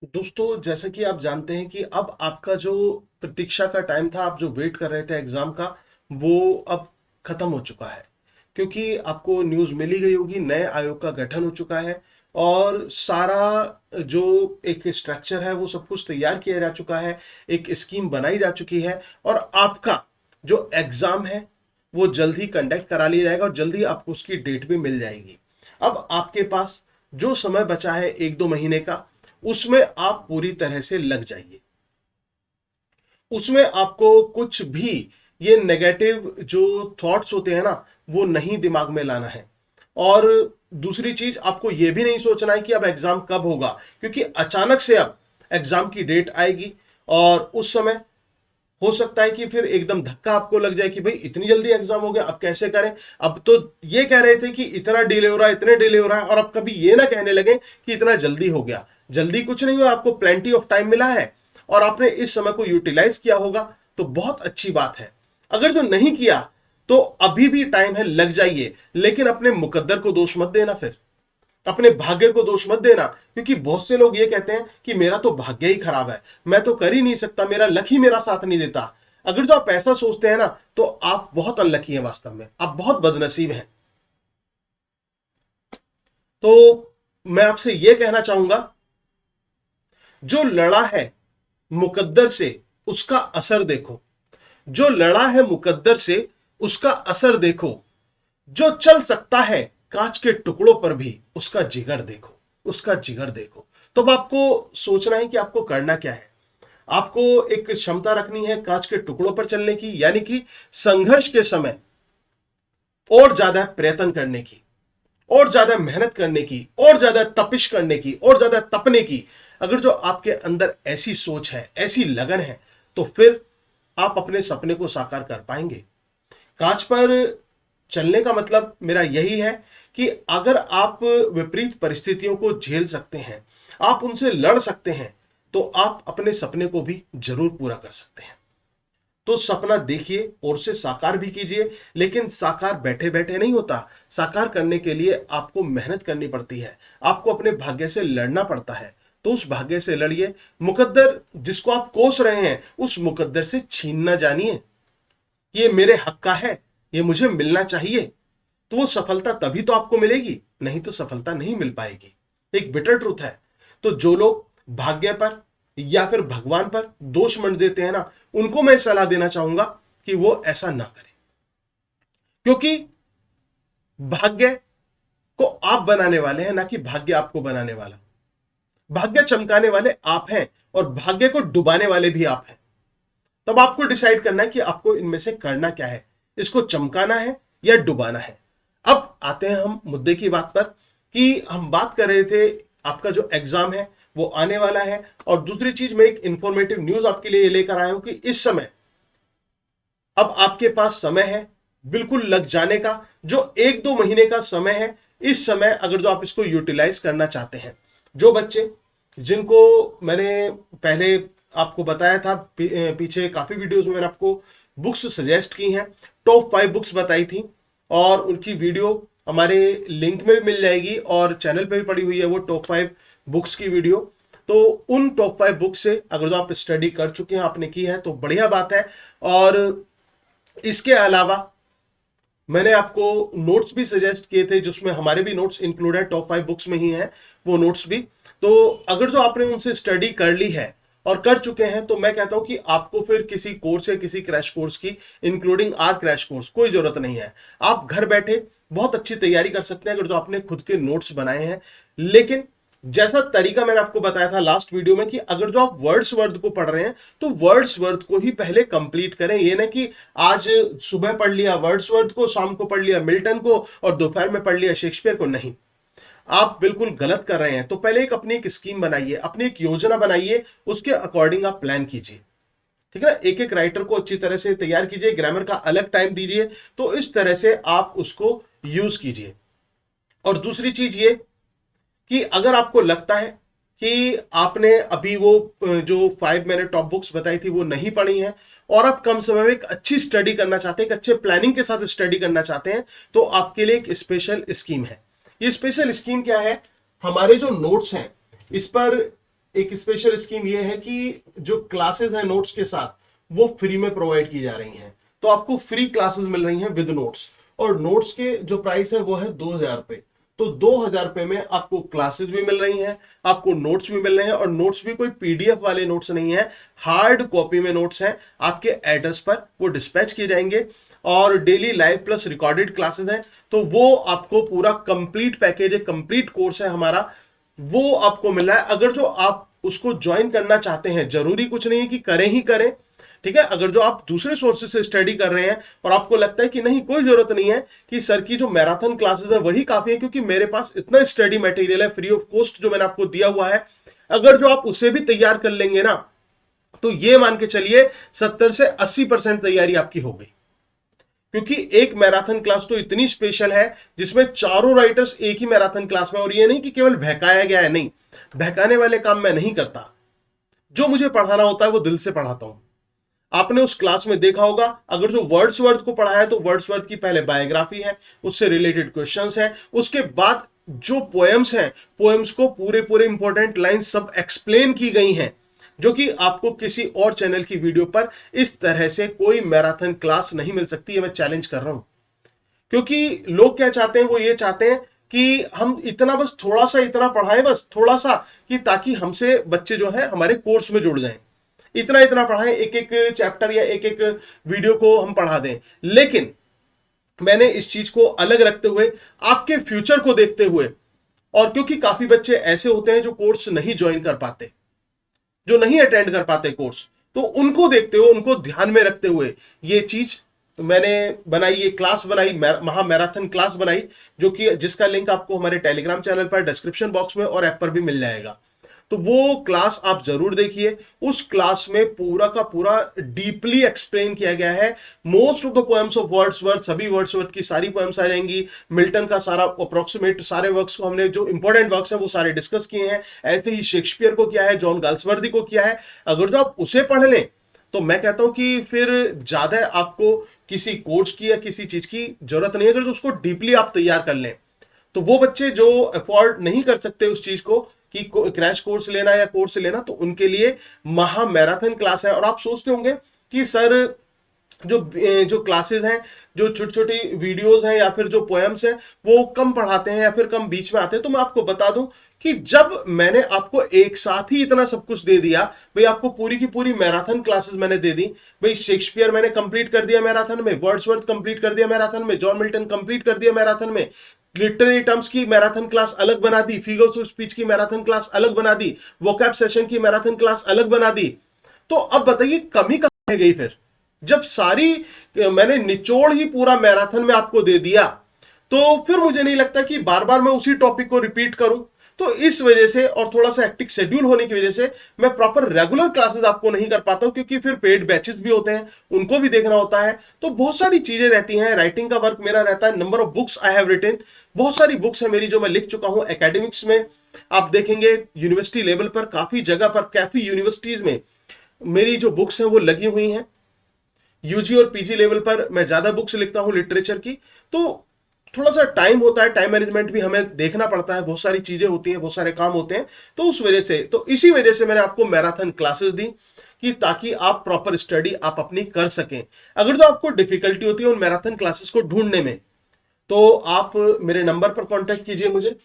दोस्तों, जैसा कि आप जानते हैं कि अब आपका जो प्रतीक्षा का टाइम था, आप जो वेट कर रहे थे एग्जाम का, वो अब खत्म हो चुका है। क्योंकि आपको न्यूज़ मिली गई होगी, नए आयोग का गठन हो चुका है और सारा जो एक स्ट्रक्चर है वो सब कुछ तैयार किया जा चुका है, एक स्कीम बनाई जा चुकी है और आपका जो एग्जाम है वो जल्द ही कंडक्ट करा लिया जाएगा और जल्द ही आपको उसकी डेट भी मिल जाएगी। अब आपके पास जो समय बचा है 1-2 महीने का, उसमें आप पूरी तरह से लग जाइए। उसमें आपको कुछ भी ये नेगेटिव जो थॉट्स होते हैं ना, वो नहीं दिमाग में लाना है। और दूसरी चीज, आपको ये भी नहीं सोचना है कि अब एग्जाम कब होगा, क्योंकि अचानक से अब एग्जाम की डेट आएगी और उस समय हो सकता है कि फिर एकदम धक्का आपको लग जाए कि भाई इतनी जल्दी एग्जाम हो गया, अब कैसे करें। अब तो ये कह रहे थे कि इतना डिले हो रहा है, इतने डिले हो रहा है, और अब कभी ये ना कहने लगे कि इतना जल्दी हो गया। जल्दी कुछ नहीं हुआ, आपको प्लेंटी ऑफ टाइम मिला है और आपने इस समय को यूटिलाइज किया होगा, तो बहुत अच्छी बात है। अगर जो नहीं किया तो अभी भी टाइम है, लग जाइए, लेकिन अपने मुकद्दर को दोष मत देना, फिर अपने भाग्य को दोष मत देना। क्योंकि बहुत से लोग ये कहते हैं कि मेरा तो भाग्य ही खराब है, मैं तो कर ही नहीं सकता, मेरा लक ही मेरा साथ नहीं देता। अगर जो आप ऐसा सोचते हैं ना, तो आप बहुत अनलकी हैं, वास्तव में आप बहुत बदनसीब हैं। तो मैं आपसे यह कहना चाहूंगा, जो लड़ा है मुकद्दर से उसका असर देखो। जो लड़ा है मुकद्दर से उसका असर देखो। जो चल सकता है कांच के टुकड़ों पर भी उसका जिगर देखो। उसका जिगर देखो। तो अब आपको सोचना है कि आपको करना क्या है। आपको एक क्षमता रखनी है कांच के टुकड़ों पर चलने की, यानी कि संघर्ष के समय और ज्यादा प्रयत्न करने की, और ज्यादा मेहनत करने की, और ज्यादा तपिश करने की, और ज्यादा तपने की। अगर जो आपके अंदर ऐसी सोच है, ऐसी लगन है, तो फिर आप अपने सपने को साकार कर पाएंगे। कांच पर चलने का मतलब मेरा यही है कि अगर आप विपरीत परिस्थितियों को झेल सकते हैं, आप उनसे लड़ सकते हैं, तो आप अपने सपने को भी जरूर पूरा कर सकते हैं। तो सपना देखिए और उसे साकार भी कीजिए, लेकिन साकार बैठे बैठे नहीं होता। साकार करने के लिए आपको मेहनत करनी पड़ती है, आपको अपने भाग्य से लड़ना पड़ता है। तो उस भाग्य से लड़िए। मुकद्दर जिसको आप कोस रहे हैं, उस मुकद्दर से छीनना जानिए। ये मेरे हक का है, ये मुझे मिलना चाहिए। तो वो सफलता तभी तो आपको मिलेगी, नहीं तो सफलता नहीं मिल पाएगी। एक बिटर ट्रूथ है। तो जो लोग भाग्य पर या फिर भगवान पर दोष मत देते हैं ना, उनको मैं सलाह देना चाहूंगा कि वो ऐसा ना करें। क्योंकि भाग्य को आप बनाने वाले हैं, ना कि भाग्य आपको बनाने वाला। भाग्य चमकाने वाले आप हैं और भाग्य को डुबाने वाले भी आप हैं। तब आपको डिसाइड करना है कि आपको इनमें से करना क्या है, इसको चमकाना है या डुबाना है। अब आते हैं हम मुद्दे की बात पर, कि हम बात कर रहे थे आपका जो एग्जाम है वो आने वाला है। और दूसरी चीज, मैं एक इंफॉर्मेटिव न्यूज आपके लिए लेकर आया हूं कि इस समय अब आपके पास समय है बिल्कुल लग जाने का। जो 1-2 महीने का समय है, इस समय अगर जो आप इसको यूटिलाइज करना चाहते हैं, जो बच्चे जिनको मैंने पहले आपको बताया था, पीछे काफी वीडियोस में मैंने आपको बुक्स सजेस्ट की हैं, टॉप 5 बुक्स बताई थी, और उनकी वीडियो हमारे लिंक में भी मिल जाएगी और चैनल पे भी पड़ी हुई है वो टॉप 5 बुक्स की वीडियो। तो उन टॉप 5 बुक्स से अगर जो आप स्टडी कर चुके हैं, आपने की है, तो बढ़िया बात है। और इसके अलावा मैंने आपको नोट्स भी सजेस्ट किए थे, जिसमें हमारे भी नोट्स इंक्लूड है, टॉप 5 बुक्स में ही है वो नोट्स भी। तो अगर जो आपने उनसे स्टडी कर ली है और कर चुके हैं, तो मैं कहता हूं कि आपको फिर किसी कोर्स या किसी क्रैश कोर्स की, इंक्लूडिंग आर क्रैश कोर्स, कोई जरूरत नहीं है। आप घर बैठे बहुत अच्छी तैयारी कर सकते हैं अगर जो आपने खुद के नोट्स बनाए हैं। लेकिन जैसा तरीका मैंने आपको बताया था लास्ट वीडियो में, कि अगर जो आप वर्ड्स वर्द को पढ़ रहे हैं, तो वर्ड्स वर्द को ही पहले कंप्लीट करें। ये ना कि आज सुबह पढ़ लिया वर्ड्स वर्द को, शाम को पढ़ लिया मिल्टन को, और दोपहर में पढ़ लिया शेक्सपियर को। नहीं, आप बिल्कुल गलत कर रहे हैं। तो पहले अपनी एक स्कीम बनाइए, अपनी एक योजना बनाइए, उसके अकॉर्डिंग आप प्लान कीजिए। ठीक है ना। एक एक राइटर को अच्छी तरह से तैयार कीजिए, ग्रामर का अलग टाइम दीजिए। तो इस तरह से आप उसको यूज कीजिए। और दूसरी चीज ये कि अगर आपको लगता है कि आपने अभी वो जो 5 मैंने टॉप बुक्स बताई थी वो नहीं पढ़ी हैं, और आप कम समय में एक अच्छी स्टडी करना चाहते हैं, एक अच्छे प्लानिंग के साथ स्टडी करना चाहते हैं, तो आपके लिए एक स्पेशल स्कीम है। ये स्पेशल स्कीम क्या है? हमारे जो नोट्स हैं, इस पर एक स्पेशल स्कीम ये है कि जो क्लासेस हैं नोट्स के साथ वो फ्री में प्रोवाइड की जा रही हैं। तो आपको फ्री क्लासेस मिल रही हैं विद नोट्स, और नोट्स के जो प्राइस है वो है 2000 रुपए। तो 2000 रुपए में आपको क्लासेस भी मिल रही हैं, आपको नोट्स भी मिल रहे हैं, और नोट्स भी कोई पीडीएफ वाले नोट्स नहीं है, हार्ड कॉपी में नोट्स हैं, आपके एड्रेस पर वो डिस्पैच किए जाएंगे। और daily live plus recorded classes हैं, तो वो आपको पूरा कंप्लीट पैकेज है, कंप्लीट कोर्स है हमारा, वो आपको मिल रहा है। अगर जो आप उसको ज्वाइन करना चाहते हैं, जरूरी कुछ नहीं है कि करें ही करें, ठीक है। अगर जो आप दूसरे सोर्सेज से स्टडी कर रहे हैं और आपको लगता है कि नहीं कोई जरूरत नहीं है, कि सर की जो मैराथन क्लासेस है वही काफी है, क्योंकि मेरे पास इतना स्टडी मटेरियल है फ्री ऑफ कॉस्ट जो मैंने आपको दिया हुआ है, अगर जो आप उसे भी तैयार कर लेंगे ना, तो ये मान के चलिए 70 से 80% तैयारी आपकी हो गई। क्योंकि एक मैराथन क्लास तो इतनी स्पेशल है जिसमें चारों राइटर्स एक ही मैराथन क्लास में, और ये नहीं कि केवल बहकाया गया है, नहीं, बहकाने वाले काम मैं नहीं करता, जो मुझे पढ़ाना होता है वो दिल से पढ़ाता हूं। आपने उस क्लास में देखा होगा, अगर जो वर्ड्सवर्थ को पढ़ा है तो वर्ड्सवर्थ की पहले बायोग्राफी है, उससे रिलेटेड क्वेश्चंस है, उसके बाद जो पोएम्स हैं, पोएम्स को पूरे पूरे इंपॉर्टेंट लाइन सब एक्सप्लेन की गई हैं, जो कि आपको किसी और चैनल की वीडियो पर इस तरह से कोई मैराथन क्लास नहीं मिल सकती है। मैं चैलेंज कर रहा हूं, क्योंकि लोग क्या चाहते हैं, वो ये चाहते हैं कि हम इतना बस थोड़ा सा इतना पढ़ाएं, बस थोड़ा सा, कि ताकि हमसे बच्चे जो है हमारे कोर्स में जुड़ जाएं, इतना इतना पढ़ाएं, एक एक चैप्टर या एक एक वीडियो को हम पढ़ा दें। लेकिन मैंने इस चीज को अलग रखते हुए, आपके फ्यूचर को देखते हुए, और क्योंकि काफी बच्चे ऐसे होते हैं जो कोर्स नहीं ज्वाइन कर पाते, जो नहीं अटेंड कर पाते कोर्स, तो उनको देखते हुए, उनको ध्यान में रखते हुए ये चीज मैंने बनाई, ये क्लास बनाई, महा मैराथन क्लास बनाई, जो कि जिसका लिंक आपको हमारे टेलीग्राम चैनल पर डिस्क्रिप्शन बॉक्स में और ऐप पर भी मिल जाएगा। तो वो क्लास आप जरूर देखिए। उस क्लास में पूरा का पूरा डीपली एक्सप्लेन किया गया है। Most of the poems of Wordsworth, सभी वर्ड्सवर्थ की सारी पोएम्स आ जाएंगी, मिल्टन का सारा अप्रोक्सीमेट सारे वर्क्स को हमने, जो इंपॉर्टेंट वर्क्स हैं वो सारे डिस्कस किए हैं। ऐसे ही शेक्सपियर को किया है, जॉन गाल्सवर्दी को किया है। अगर जो आप उसे पढ़ लें तो मैं कहता हूं कि फिर ज्यादा आपको किसी कोर्स की या किसी चीज की जरूरत नहीं है। अगर जो उसको डीपली आप तैयार कर लें, तो वो बच्चे जो अफोर्ड नहीं कर सकते उस चीज को कि क्रैश कोर्स लेना या कोर्स लेना, तो उनके लिए महा मैराथन क्लास है। और आप सोचते होंगे कि सर जो क्लासेस हैं, जो छोटी छोटी वीडियोस हैं या फिर जो पोएम्स हैं, वो कम पढ़ाते हैं या फिर कम बीच में आते हैं। तो मैं आपको बता दूं कि जब मैंने आपको एक साथ ही इतना सब कुछ दे दिया, भाई आपको पूरी की पूरी मैराथन क्लासेस मैंने दे दी, भाई शेक्सपियर मैंने कंप्लीट कर दिया मैराथन में, वर्ड्सवर्थ कंप्लीट कर दिया मैराथन में, जॉन मिल्टन कंप्लीट कर दिया मैराथन में, लिटरेरी टर्म्स की मैराथन क्लास अलग बना दी, फिगर्स ऑफ स्पीच की मैराथन क्लास अलग बना दी, वोकैब सेशन की मैराथन क्लास अलग बना दी, तो अब बताइए कमी कहां रह गई फिर? जब सारी मैंने निचोड़ ही पूरा मैराथन में आपको दे दिया, तो फिर मुझे नहीं लगता कि बार बार मैं उसी टॉपिक को रिपीट करूं। तो इस वजह से, और थोड़ा सा हेक्टिक शेड्यूल होने की वजह से, मैं प्रॉपर रेगुलर क्लासेस आपको नहीं कर पाता हूं, क्योंकि फिर पेड बैचेस भी होते हैं, उनको भी देखना होता है। तो बहुत सारी चीजें रहती हैं, राइटिंग का वर्क मेरा रहता है, number of books I have written, बहुत सारी बुक्स है मेरी जो मैं लिख चुका हूं एकेडमिक्स में। आप देखेंगे यूनिवर्सिटी लेवल पर काफी जगह पर, काफी यूनिवर्सिटीज में मेरी जो बुक्स हैं वो लगी हुई हैं। यूजी और पीजी लेवल पर मैं ज्यादा बुक्स लिखता हूं लिटरेचर की। तो थोड़ा सा टाइम होता है, टाइम मैनेजमेंट भी हमें देखना पड़ता है, बहुत सारी चीजें होती हैं, बहुत सारे काम होते हैं। तो उस वजह से, तो इसी वजह से मैंने आपको मैराथन क्लासेस दी, कि ताकि आप प्रॉपर स्टडी आप अपनी कर सकें। अगर तो आपको डिफिकल्टी होती है उन मैराथन क्लासेस को ढूंढने में, तो आप मेरे नंबर पर कांटेक्ट कीजिए मुझे,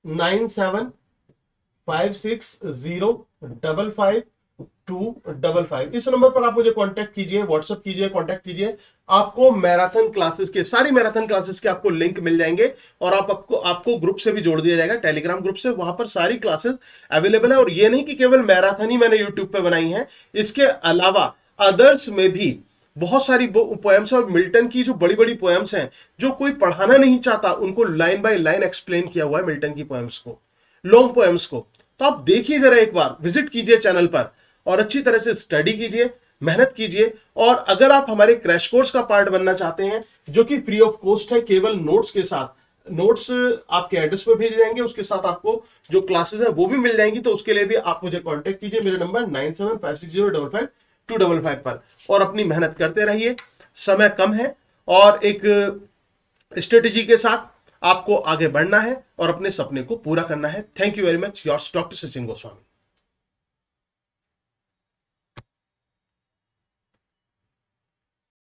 9756055255। इस नंबर पर आप मुझे कांटेक्ट कीजिए, व्हाट्सएप कीजिए, कांटेक्ट कीजिए। आपको मैराथन क्लासेस के, सारी मैराथन क्लासेस के आपको लिंक मिल जाएंगे, और आपको ग्रुप से भी जोड़ दिया जाएगा, टेलीग्राम ग्रुप से। वहां पर सारी क्लासेस अवेलेबल है। और ये नहीं कि केवल मैराथन ही मैंने यूट्यूब पे बनाई है, इसके अलावा अदर्स में भी बहुत सारी पोएम्स, और मिल्टन की जो बड़ी बड़ी पोएम्स हैं, जो कोई पढ़ाना नहीं चाहता, उनको लाइन बाय लाइन एक्सप्लेन किया हुआ है मिल्टन की पोएम्स को, लॉन्ग पोएम्स को। तो आप देखिए जरा, एक बार विजिट कीजिए चैनल पर और अच्छी तरह से स्टडी कीजिए, मेहनत कीजिए। और अगर आप हमारे क्रैश कोर्स का पार्ट बनना चाहते हैं, जो कि फ्री ऑफ कॉस्ट है, केवल नोट्स के साथ, नोट्स आपके एड्रेस पर भेजे जाएंगे, उसके साथ आपको जो क्लासेस है वो भी मिल जाएंगी। तो उसके लिए भी आप मुझे कांटेक्ट कीजिए, मेरे नंबर 9756055255 पर, और अपनी मेहनत करते रहिए। समय कम है, और एक स्ट्रेटेजी के साथ आपको आगे बढ़ना है और अपने सपने को पूरा करना है। Thank you very much, yours doctor Sachin Goswami.